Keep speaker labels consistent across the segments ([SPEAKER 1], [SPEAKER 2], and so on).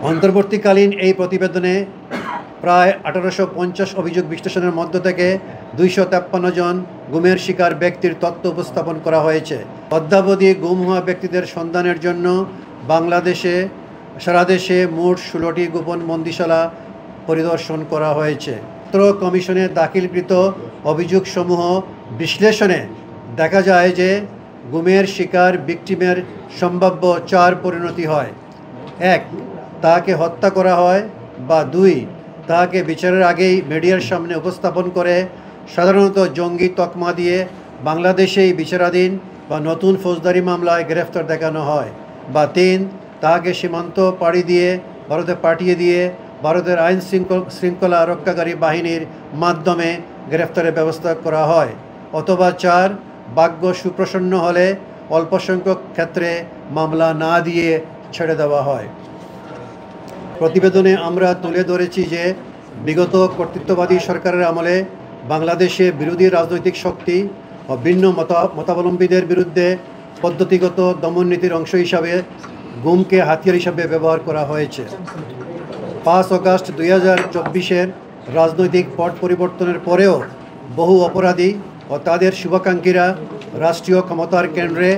[SPEAKER 1] অন্তর্বর্তীকালীন এই প্রতিবেদনে প্রায় 1850 অভিযোগ বিশ্লেষণের মধ্য থেকে 253 জন গুমের শিকার ব্যক্তির তথ্য উপস্থাপন করা হয়েছে। অদ্যাবধি গুম হওয়া ব্যক্তিদের সন্ধানের জন্য সারা দেশে মোট 16টি গোপন বন্দিশালা পরিদর্শন করা হয়েছে। কমিশনে দাখিলকৃত অভিযোগসমূহ বিশ্লেষণে দেখা যায় যে গুমের শিকার ভিকটিমের সম্ভাব্য 4 পরিণতি হয়। 1. তাকে হত্যা করা হয়, বা 2. তাকে বিচারের আগেই মিডিয়ার সামনে উপস্থাপন করে সাধারণত জঙ্গি তকমা দিয়ে বাংলাদেশেই বিচারাধীন বা নতুন ফৌজদারি মামলায় গ্রেফতার দেখানো হয়, বা 3. তাকে সীমান্ত পাড়ি দিয়ে ভারতে পাঠিয়ে দিয়ে ভারতের আইন শৃঙ্খলা রক্ষাকারী বাহিনীর মাধ্যমে গ্রেফতারের ব্যবস্থা করা হয়, অথবা 4. ভাগ্য সুপ্রসন্ন হলে অল্প সংখ্যক ক্ষেত্রে মামলা না দিয়ে ছেড়ে দেওয়া হয়। প্রতিবেদনে আমরা তুলে ধরেছি যে বিগত কর্তৃত্ববাদী সরকারের আমলে বাংলাদেশে বিরোধী রাজনৈতিক শক্তি ও ভিন্ন মতাবলম্বীদের বিরুদ্ধে পদ্ধতিগত দমননীতির অংশ হিসাবে গুমকে হাতিয়ার হিসাবে ব্যবহার করা হয়েছে। 5 আগস্ট 2024-এর রাজনৈতিক পট পরিবর্তনের পরেও বহু অপরাধী ও তাদের শুভাকাঙ্ক্ষীরা রাষ্ট্রীয় ক্ষমতার কেন্দ্রে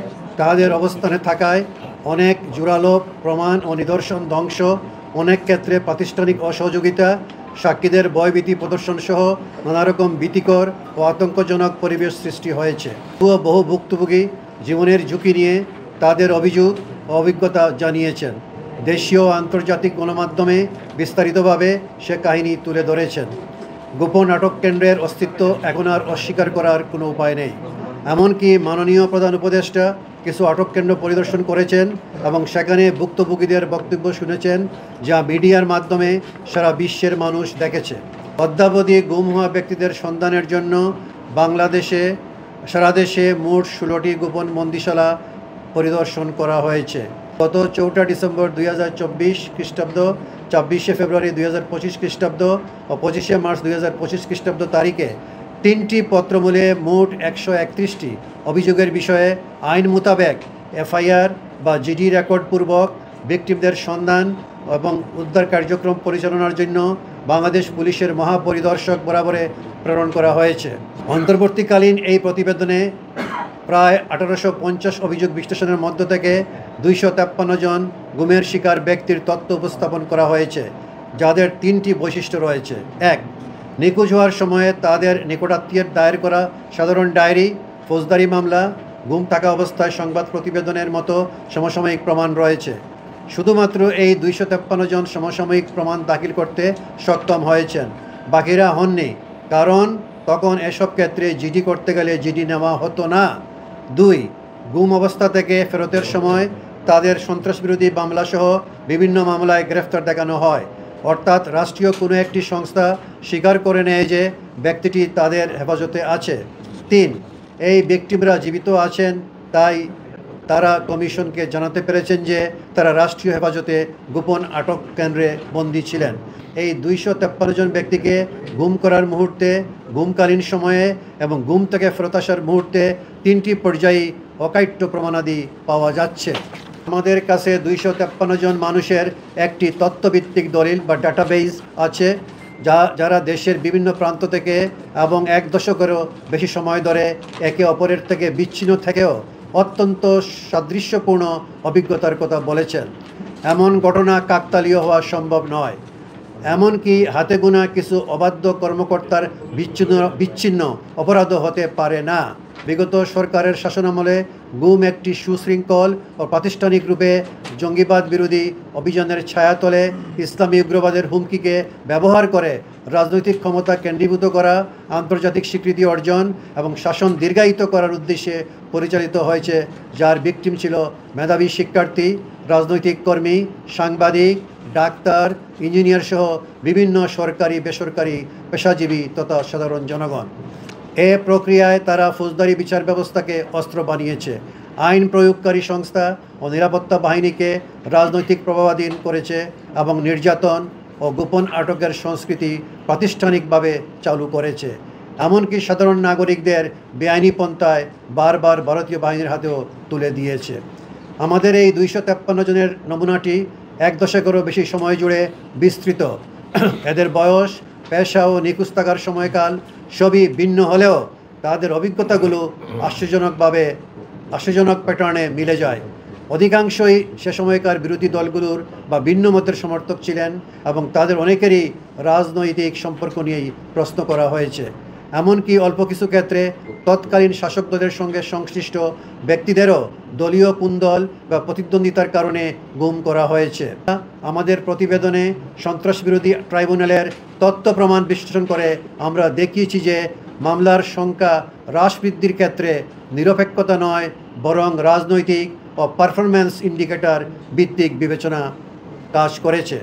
[SPEAKER 1] তাদের অবস্থানে থাকায় অনেক জোরালো প্রমাণ ও নিদর্শন ধ্বংস, অনেক ক্ষেত্রে প্রাতিষ্ঠানিক অসহযোগিতা, সাক্ষীদের ভয়ভীতি প্রদর্শন সহ নানারকম ভীতিকর ও আতঙ্কজনক পরিবেশ সৃষ্টি হয়েছে। বহু ভুক্তভোগী জীবনের ঝুঁকি নিয়ে তাদের অভিযোগ ও অভিজ্ঞতা জানিয়েছেন। দেশীয় ও আন্তর্জাতিক গণমাধ্যমে বিস্তারিতভাবে সে কাহিনী তুলে ধরেছেন। গোপন আটক কেন্দ্রের অস্তিত্ব এখন আর অস্বীকার করার কোনো উপায় নেই। এমনকি মাননীয় প্রধান উপদেষ্টা কিছু আটক কেন্দ্র পরিদর্শন করেছেন এবং সেখানে ভুক্তভোগীদের বক্তব্য শুনেছেন, যা মিডিয়ার মাধ্যমে সারা বিশ্বের মানুষ দেখেছে। অদ্যাবধি গুম হওয়া ব্যক্তিদের সন্ধানের জন্য সারা দেশে মোট 16টি গোপন বন্দিশালা পরিদর্শন করা হয়েছে। গত 4 ডিসেম্বর 2024 খ্রিস্টাব্দ, 26 ফেব্রুয়ারি 2025 খ্রিস্টাব্দ ও 25 মার্চ 2025 খ্রিস্টাব্দ তারিখে 3টি পত্রমূলে মোট 131টি অভিযোগের বিষয়ে আইন মোতাবেক এফআইআর বা জিডি রেকর্ডপূর্বক ভিকটিমদের সন্ধান এবং উদ্ধার কার্যক্রম পরিচালনার জন্য বাংলাদেশ পুলিশের মহাপরিদর্শক বরাবরে প্রেরণ করা হয়েছে। অন্তর্বর্তীকালীন এই প্রতিবেদনে প্রায় 1850 অভিযোগ বিশ্লেষণের মধ্য থেকে 253 জন গুমের শিকার ব্যক্তির তথ্য উপস্থাপন করা হয়েছে, যাদের 3টি বৈশিষ্ট্য রয়েছে। 1. নিখোঁজ হওয়ার সময়ে তাদের নিকটাত্মীয়ের দায়ের করা সাধারণ ডায়েরি, ফৌজদারি মামলা, গুম থাকা অবস্থায় সংবাদ প্রতিবেদনের মতো সমসাময়িক প্রমাণ রয়েছে। শুধুমাত্র এই 253 জন সমসাময়িক প্রমাণ দাখিল করতে সক্ষম হয়েছেন, বাকিরা হননি, কারণ তখন এসব ক্ষেত্রে জিডি করতে গেলে জিডি নেওয়া হতো না। 2. গুম অবস্থা থেকে ফেরতের সময় তাদের সন্ত্রাসবিরোধী মামলাসহ বিভিন্ন মামলায় গ্রেফতার দেখানো হয়, অর্থাৎ রাষ্ট্রীয় কোনো একটি সংস্থা স্বীকার করে নেয় যে ব্যক্তিটি তাদের হেফাজতে আছে। 3. এই ভিকটিমরা জীবিত আছেন, তাই তারা কমিশনকে জানাতে পেরেছেন যে তারা রাষ্ট্রীয় হেফাজতে গোপন আটক কেন্দ্রে বন্দী ছিলেন। এই 253 জন ব্যক্তিকে গুম করার মুহূর্তে, গুমকালীন সময়ে এবং গুম থেকে ফেরত আসার মুহূর্তে 3টি পর্যায়ে অকাট্য প্রমাণাদি পাওয়া যাচ্ছে। আমাদের কাছে 253 জন মানুষের একটি তথ্যভিত্তিক দলিল বা ডাটাবেস আছে, যারা দেশের বিভিন্ন প্রান্ত থেকে এবং 1 দশকেরও বেশি সময় ধরে একে অপরের থেকে বিচ্ছিন্ন থেকেও অত্যন্ত সাদৃশ্যপূর্ণ অভিজ্ঞতার কথা বলেছেন। এমন ঘটনা কাকতালীয় হওয়া সম্ভব নয়। এমনকি হাতে গোনা কিছু অবাধ্য কর্মকর্তার বিচ্ছিন্ন অপরাধ হতে পারে না। বিগত সরকারের শাসনামলে গুম একটি সুশৃঙ্খল ও প্রাতিষ্ঠানিক রূপে জঙ্গিবাদ বিরোধী অভিযানের ছায়াতলে ইসলামী উগ্রবাদের হুমকিকে ব্যবহার করে রাজনৈতিক ক্ষমতা কেন্দ্রীভূত করা, আন্তর্জাতিক স্বীকৃতি অর্জন এবং শাসন দীর্ঘায়িত করার উদ্দেশ্যে পরিচালিত হয়েছে, যার ভিকটিম ছিল মেধাবী শিক্ষার্থী, রাজনৈতিক কর্মী, সাংবাদিক, ডাক্তার, ইঞ্জিনিয়ার সহ বিভিন্ন সরকারি বেসরকারি পেশাজীবী তথা সাধারণ জনগণ। এ প্রক্রিয়ায় তারা ফৌজদারি বিচার ব্যবস্থাকে অস্ত্র বানিয়েছে, আইন প্রয়োগকারী সংস্থা ও নিরাপত্তা বাহিনীকে রাজনৈতিক প্রভাবাধীন করেছে এবং নির্যাতন ও গোপন আটকের সংস্কৃতি প্রাতিষ্ঠানিকভাবে চালু করেছে। এমনকি সাধারণ নাগরিকদের বেআইনি পন্থায় বারবার ভারতীয় বাহিনীর হাতেও তুলে দিয়েছে। আমাদের এই 253 জনের নমুনাটি এক দশকেরও বেশি সময় জুড়ে বিস্তৃত। এদের বয়স, পেশা ও নিখোঁজ থাকার সময়কাল সবই ভিন্ন হলেও তাদের অভিজ্ঞতাগুলো আশ্চর্যজনক প্যাটার্নে মিলে যায়। অধিকাংশই সে সময়কার বিরোধী দলগুলোর বা ভিন্ন মতের সমর্থক ছিলেন এবং তাদের অনেকেরই রাজনৈতিক সম্পর্ক নিয়েই প্রশ্ন করা হয়েছে। এমনকি অল্প কিছু ক্ষেত্রে তৎকালীন শাসক দলের সঙ্গে সংশ্লিষ্ট ব্যক্তিদেরও দলীয় কুন্দল বা প্রতিদ্বন্দ্বিতার কারণে গুম করা হয়েছে। আমাদের প্রতিবেদনে সন্ত্রাস বিরোধী ট্রাইব্যুনালের তথ্য প্রমাণ বিশ্লেষণ করে আমরা দেখিয়েছি যে মামলার সংখ্যা হ্রাস বৃদ্ধির ক্ষেত্রে নিরপেক্ষতা নয়, বরং রাজনৈতিক ও পারফরম্যান্স ইন্ডিকেটর ভিত্তিক বিবেচনা কাজ করেছে।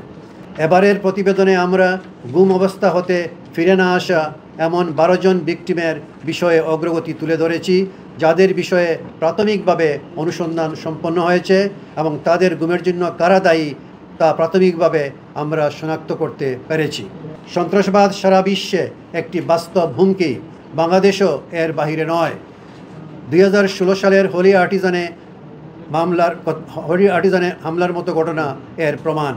[SPEAKER 1] এবারের প্রতিবেদনে আমরা গুম অবস্থা হতে ফিরে না আসা এমন 12 জন ভিকটিমের বিষয়ে অগ্রগতি তুলে ধরেছি, যাদের বিষয়ে প্রাথমিকভাবে অনুসন্ধান সম্পন্ন হয়েছে এবং তাদের গুমের জন্য কারা দায়ী তা প্রাথমিকভাবে আমরা শনাক্ত করতে পেরেছি। সন্ত্রাসবাদ সারা বিশ্বে একটি বাস্তব হুমকি, বাংলাদেশও এর বাহিরে নয়। 2016 সালের হোলি আর্টিজানে হামলার মতো ঘটনা এর প্রমাণ।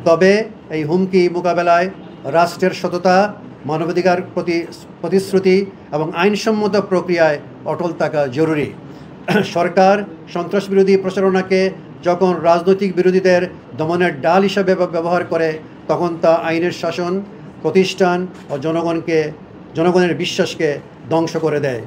[SPEAKER 1] তবে এই হুমকি মোকাবেলায় রাষ্ট্রের সততা, মানবাধিকার প্রতিশ্রুতি এবং আইনসম্মত প্রক্রিয়ায় অটল থাকা জরুরি। সরকার সন্ত্রাসবিরোধী প্রচারণাকে যখন রাজনৈতিক বিরোধীদের দমনের ডাল হিসাবে ব্যবহার করে, তখন তা আইনের শাসন, প্রতিষ্ঠান ও জনগণের বিশ্বাসকে ধ্বংস করে দেয়।